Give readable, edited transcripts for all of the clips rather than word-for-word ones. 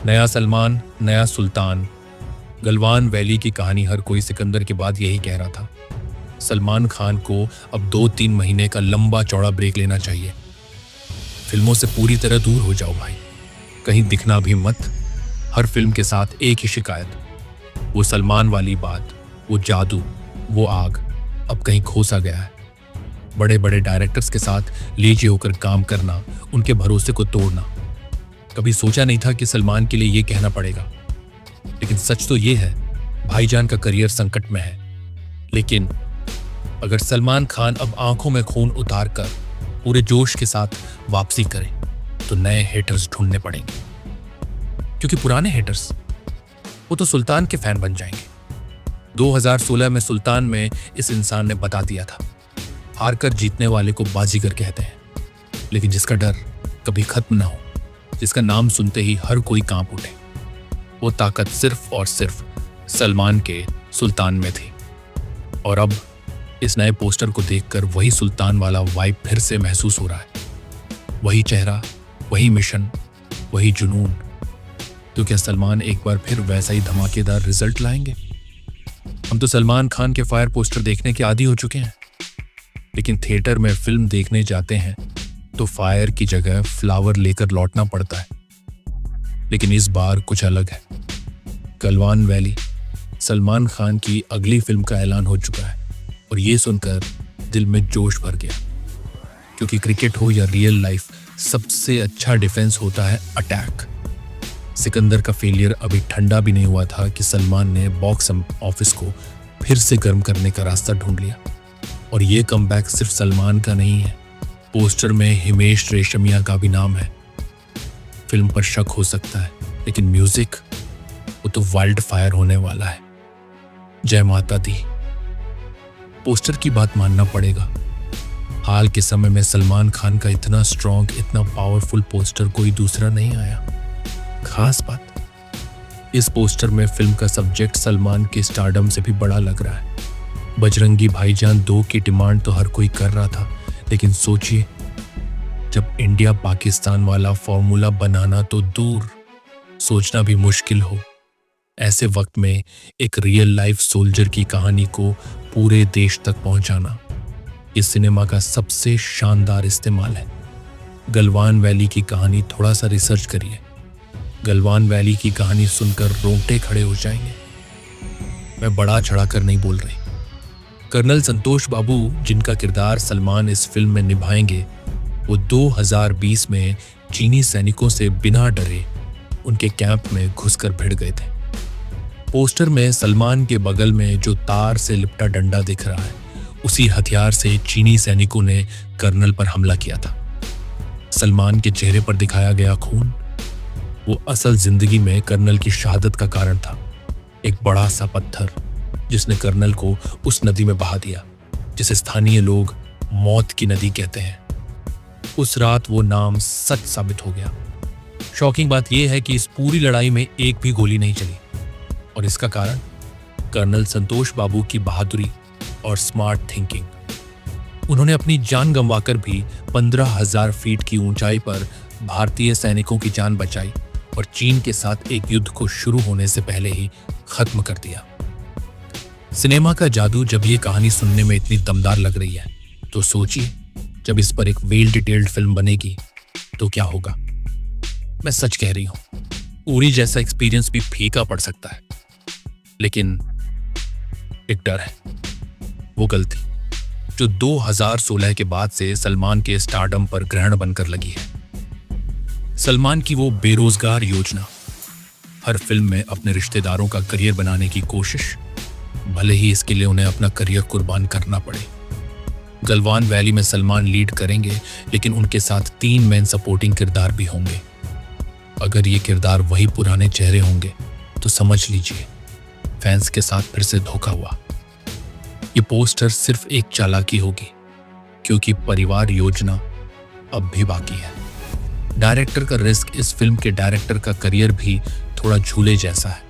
नया सलमान, नया सुल्तान। गलवान वैली की कहानी हर कोई सिकंदर के बाद यही कह रहा था। सलमान खान को अब 2-3 महीने का लंबा चौड़ा ब्रेक लेना चाहिए। फिल्मों से पूरी तरह दूर हो जाओ भाई, कहीं दिखना भी मत। हर फिल्म के साथ एक ही शिकायत, वो सलमान वाली बात, वो जादू, वो आग अब कहीं खोसा गया है। बड़े बड़े डायरेक्टर्स के साथ लीची होकर काम करना, उनके भरोसे को तोड़ना। कभी सोचा नहीं था कि सलमान के लिए ये कहना पड़ेगा, लेकिन सच तो ये है, भाईजान का करियर संकट में है। लेकिन अगर सलमान खान अब आंखों में खून उतार कर पूरे जोश के साथ वापसी करे तो नए हेटर्स ढूंढने पड़ेंगे, क्योंकि पुराने हेटर्स वो तो सुल्तान के फैन बन जाएंगे। 2016 में सुल्तान में इस इंसान ने बता दिया था, हारकर जीतने वाले को बाजीगर कहते हैं, लेकिन जिसका डर कभी खत्म ना हो, जिसका नाम सुनते ही हर कोई कांप उठे, वो ताकत सिर्फ और सिर्फ सलमान के सुल्तान में थी। और अब इस नए पोस्टर को देखकर वही सुल्तान वाला वाइब फिर से महसूस हो रहा है। वही चेहरा, वही मिशन, वही जुनून। तो क्या सलमान एक बार फिर वैसा ही धमाकेदार रिजल्ट लाएंगे? हम तो सलमान खान के फायर पोस्टर देखने के आदी हो चुके हैं, लेकिन थिएटर में फिल्म देखने जाते हैं तो फायर की जगह फ्लावर लेकर लौटना पड़ता है। लेकिन इस बार कुछ अलग है। गलवान वैली सलमान खान की अगली फिल्म का ऐलान हो चुका है और ये सुनकर दिल में जोश भर गया, क्योंकि क्रिकेट हो या रियल लाइफ, सबसे अच्छा डिफेंस होता है अटैक। सिकंदर का फेलियर अभी ठंडा भी नहीं हुआ था कि सलमान ने बॉक्स ऑफिस को फिर से गर्म करने का रास्ता ढूंढ लिया। और ये कमबैक सिर्फ सलमान का नहीं है, पोस्टर में हिमेश रेशमिया का भी नाम है। फिल्म पर शक हो सकता है, लेकिन म्यूजिक वो तो वाइल्ड फायर होने वाला है। जय माता दी। पोस्टर की बात मानना पड़ेगा, हाल के समय में सलमान खान का इतना स्ट्रॉन्ग, इतना पावरफुल पोस्टर कोई दूसरा नहीं आया। खास बात, इस पोस्टर में फिल्म का सब्जेक्ट सलमान के स्टारडम से भी बड़ा लग रहा है। बजरंगी भाईजान 2 की डिमांड तो हर कोई कर रहा था, लेकिन सोचिए, जब इंडिया पाकिस्तान वाला फॉर्मूला बनाना तो दूर, सोचना भी मुश्किल हो, ऐसे वक्त में एक रियल लाइफ सोल्जर की कहानी को पूरे देश तक पहुंचाना इस सिनेमा का सबसे शानदार इस्तेमाल है। गलवान वैली की कहानी थोड़ा सा रिसर्च करिए, गलवान वैली की कहानी सुनकर रोंगटे खड़े हो जाएंगे। मैं बड़ा चढ़ा कर नहीं बोल रही। कर्नल संतोष बाबू, जिनका किरदार सलमान इस फिल्म में निभाएंगे, वो 2020 में चीनी सैनिकों से बिना डरे उनके कैंप में घुसकर भिड़ गए थे। पोस्टर में सलमान के बगल में जो तार से लिपटा डंडा दिख रहा है, उसी हथियार से चीनी सैनिकों ने कर्नल पर हमला किया था। सलमान के चेहरे पर दिखाया गया खून, वो असल जिंदगी में कर्नल की शहादत का कारण था। एक बड़ा सा पत्थर जिसने कर्नल को उस नदी में बहा दिया, जिसे स्थानीय लोग मौत की नदी कहते हैं। उस रात वो नाम सच साबित हो गया। शॉकिंग बात यह है कि इस पूरी लड़ाई में एक भी गोली नहीं चली, और इसका कारण कर्नल संतोष बाबू की बहादुरी और स्मार्ट थिंकिंग। उन्होंने अपनी जान गंवाकर भी 15,000 फीट की ऊंचाई पर भारतीय सैनिकों की जान बचाई और चीन के साथ एक युद्ध को शुरू होने से पहले ही खत्म कर दिया। सिनेमा का जादू जब ये कहानी सुनने में इतनी दमदार लग रही है, तो सोचिए जब इस पर एक वेल डिटेल्ड फिल्म बनेगी तो क्या होगा। मैं सच कह रही हूं, उरी जैसा एक्सपीरियंस भी फीका पड़ सकता है, लेकिन एक डर है, वो गलती जो 2016 के बाद से सलमान के स्टारडम पर ग्रहण बनकर लगी है। सलमान की वो बेरोजगार योजना, हर फिल्म में अपने रिश्तेदारों का करियर बनाने की कोशिश, भले ही इसके लिए उन्हें अपना करियर कुर्बान करना पड़े। गलवान वैली में सलमान लीड करेंगे, लेकिन उनके साथ 3 मेन सपोर्टिंग किरदार भी होंगे। अगर ये किरदार वही पुराने चेहरे होंगे तो समझ लीजिए फैंस के साथ फिर से धोखा हुआ। ये पोस्टर सिर्फ एक चालाकी होगी, क्योंकि परिवार योजना अब भी बाकी है। डायरेक्टर का रिस्क, इस फिल्म के डायरेक्टर का करियर भी थोड़ा झूले जैसा है।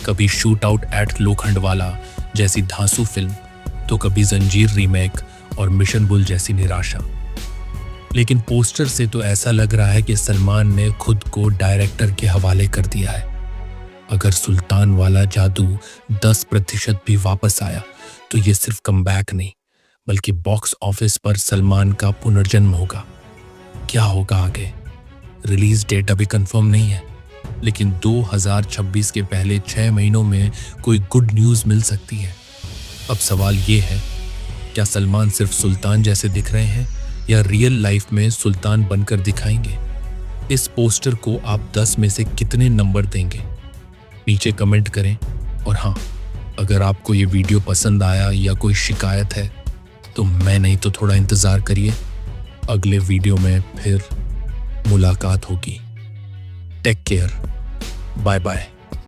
कभी शूट आउट एट लोखंडवाला जैसी धांसू फिल्म, तो कभी जंजीर रीमेक और मिशन बुल जैसी निराशा। लेकिन पोस्टर से तो ऐसा लग रहा है कि सलमान ने खुद को डायरेक्टर के हवाले कर दिया है। अगर सुल्तान वाला जादू 10% भी वापस आया तो ये सिर्फ कमबैक नहीं बल्कि बॉक्स ऑफिस पर सलमान का पुनर्जन्म होगा। क्या होगा आगे? रिलीज डेट अभी कंफर्म नहीं है, लेकिन 2026 के पहले 6 महीनों में कोई गुड न्यूज़ मिल सकती है। अब सवाल ये है, क्या सलमान सिर्फ सुल्तान जैसे दिख रहे हैं या रियल लाइफ में सुल्तान बनकर दिखाएंगे? इस पोस्टर को आप 10 में से कितने नंबर देंगे? नीचे कमेंट करें। और हाँ, अगर आपको ये वीडियो पसंद आया या कोई शिकायत है तो मैं नहीं तो थोड़ा इंतज़ार करिए, अगले वीडियो में फिर मुलाकात होगी। Take care, bye bye.